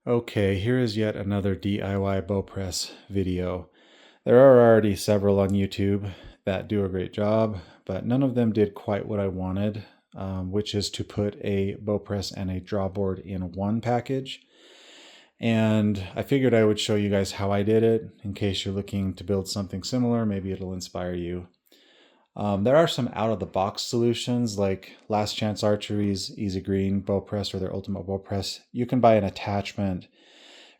Okay, here is yet another DIY bow press video. There are already several on YouTube that do a great job, but none of them did quite what I wanted, which is to put a bow press and a drawboard in one package. And I figured I would show you guys how I did it in case you're looking to build something similar. Maybe it'll inspire you. There are some out-of-the-box solutions like Last Chance Archery's Easy Green bow press or their Ultimate bow press. You can buy an attachment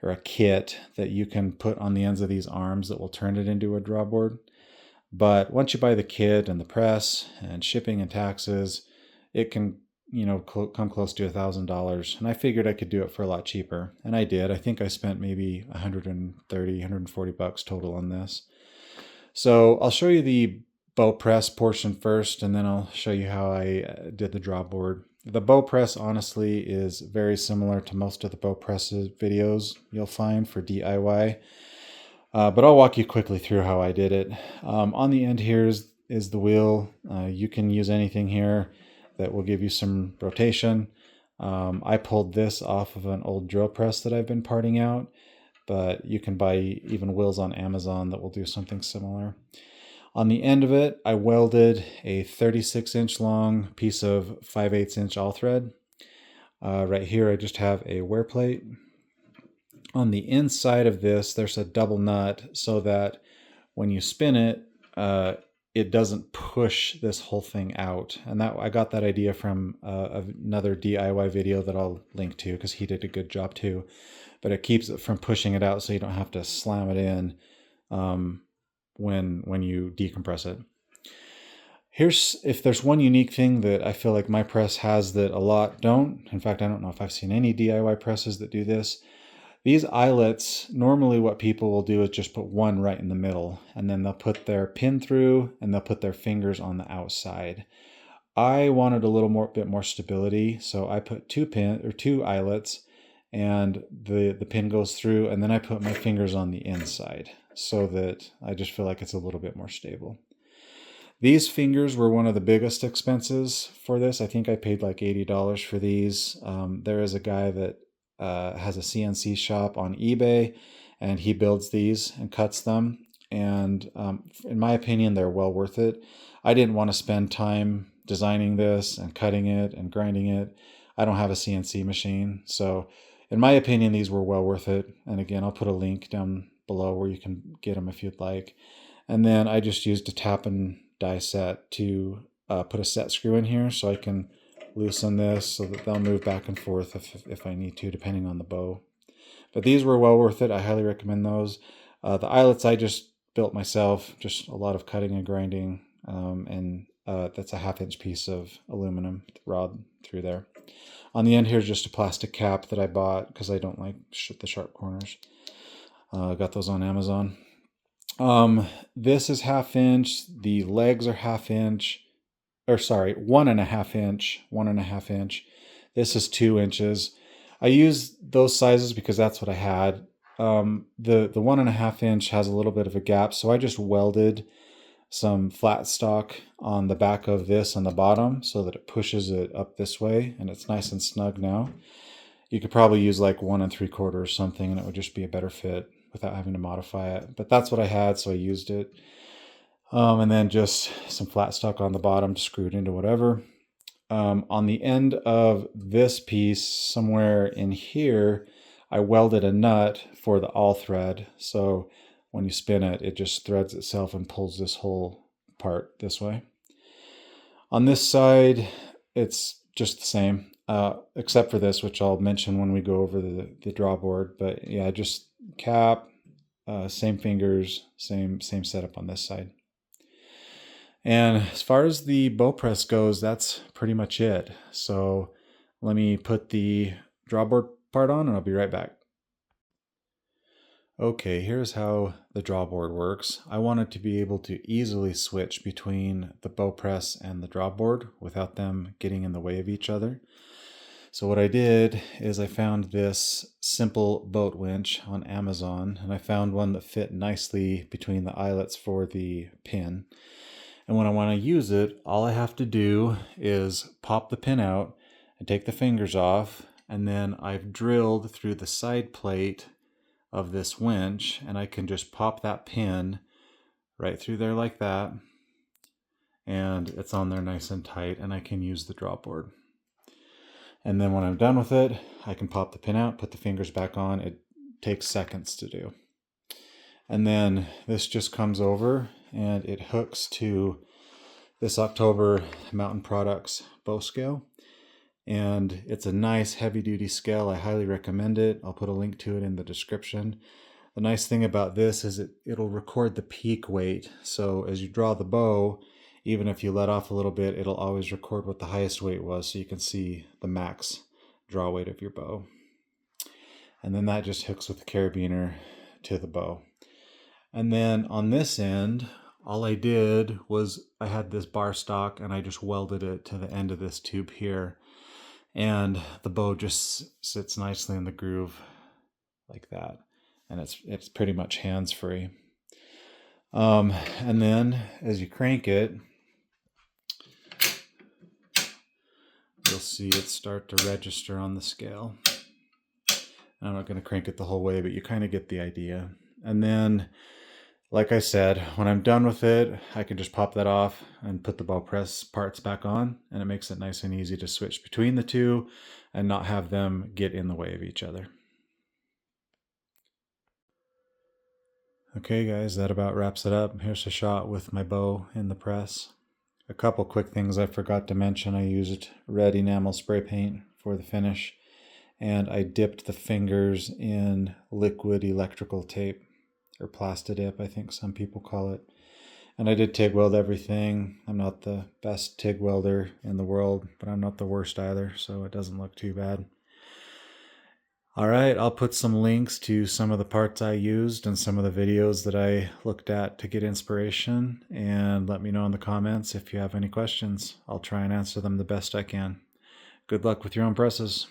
or a kit that you can put on the ends of these arms that will turn it into a drawboard. But once you buy the kit and the press and shipping and taxes, it can, come close to $1,000. And I figured I could do it for a lot cheaper. And I did. I think I spent maybe 130, 140 bucks total on this. So I'll show you the bow press portion first, and then I'll show you how I did the drawboard. The bow press honestly is very similar to most of the bow presses videos you'll find for DIY, but I'll walk you quickly through how I did it. On the end here is the wheel. You can use anything here that will give you some rotation. I pulled this off of an old drill press that I've been parting out, but you can buy even wheels on Amazon that will do something similar. On the end of it, I welded a 36-inch long piece of 5/8" all thread. Right here, I just have a wear plate. On the inside of this, there's a double nut so that when you spin it, it doesn't push this whole thing out. And that I got that idea from another DIY video that I'll link to because he did a good job too. But it keeps it from pushing it out so you don't have to slam it in when you decompress it. If there's one unique thing that I feel like my press has that a lot don't. In fact, I don't know if I've seen any DIY presses that do this. These eyelets, normally what people will do is just put one right in the middle, and then they'll put their pin through and they'll put their fingers on the outside. I wanted a little bit more stability, so I put two eyelets, and the pin goes through, and then I put my fingers on the inside so that I just feel like it's a little bit more stable. These fingers were one of the biggest expenses for this. I think I paid like $80 for these. There is a guy that has a CNC shop on eBay, and he builds these and cuts them. And in my opinion, they're well worth it. I didn't want to spend time designing this and cutting it and grinding it. I don't have a CNC machine. So in my opinion, these were well worth it. And again, I'll put a link down below where you can get them if you'd like. And then I just used a tap and die set to put a set screw in here so I can loosen this so that they'll move back and forth if I need to, depending on the bow. But these were well worth it. I highly recommend those. The eyelets I just built myself, just a lot of cutting and grinding, and that's a 1/2 inch piece of aluminum rod through there. On the end here is just a plastic cap that I bought because I don't like the sharp corners. Got those on Amazon. This is 1/2 inch. The legs are 1/2 inch. Or sorry, 1.5 inch, 1.5 inch. This is 2 inches. I used those sizes because that's what I had. The 1.5 inch has a little bit of a gap, so I just welded some flat stock on the back of this on the bottom so that it pushes it up this way, and it's nice and snug now. You could probably use like 1 3/4 or something, and it would just be a better fit without having to modify it. But that's what I had, so I used it. And then just some flat stock on the bottom, screwed into whatever. On the end of this piece, somewhere in here, I welded a nut for the all thread. So when you spin it, it just threads itself and pulls this whole part this way. On this side, it's just the same, except for this, which I'll mention when we go over the drawboard. But yeah, just cap, same fingers, same setup on this side. And as far as the bow press goes, that's pretty much it. So let me put the drawboard part on and I'll be right back. Okay, here's how the drawboard works. I wanted to be able to easily switch between the bow press and the drawboard without them getting in the way of each other. So what I did is I found this simple boat winch on Amazon, and I found one that fit nicely between the eyelets for the pin. And when I want to use it, all I have to do is pop the pin out and take the fingers off and then I've drilled through the side plate of this winch, and I can just pop that pin right through there like that, and it's on there nice and tight, and I can use the drop board. And then when I'm done with it, I can pop the pin out, put the fingers back on. It takes seconds to do. And then this just comes over and it hooks to this October Mountain Products bow scale. And it's a nice heavy duty scale. I highly recommend it. I'll put a link to it in the description. The nice thing about this is it'll record the peak weight. So as you draw the bow, even if you let off a little bit, it'll always record what the highest weight was, so you can see the max draw weight of your bow. And then that just hooks with the carabiner to the bow. And then on this end, all I did was I had this bar stock and I just welded it to the end of this tube here. And the bow just sits nicely in the groove like that. And it's pretty much hands-free. And then as you crank it, you'll see it start to register on the scale. I'm not going to crank it the whole way, but you kind of get the idea. And then, like I said, when I'm done with it, I can just pop that off and put the bow press parts back on, and it makes it nice and easy to switch between the two and not have them get in the way of each other. Okay guys, that about wraps it up. Here's a shot with my bow in the press. A couple quick things I forgot to mention. I used red enamel spray paint for the finish, and I dipped the fingers in liquid electrical tape, or Plastidip, I think some people call it. And I did TIG weld everything. I'm not the best TIG welder in the world, but I'm not the worst either, so it doesn't look too bad. All right, I'll put some links to some of the parts I used and some of the videos that I looked at to get inspiration, and let me know in the comments if you have any questions. I'll try and answer them the best I can. Good luck with your own presses.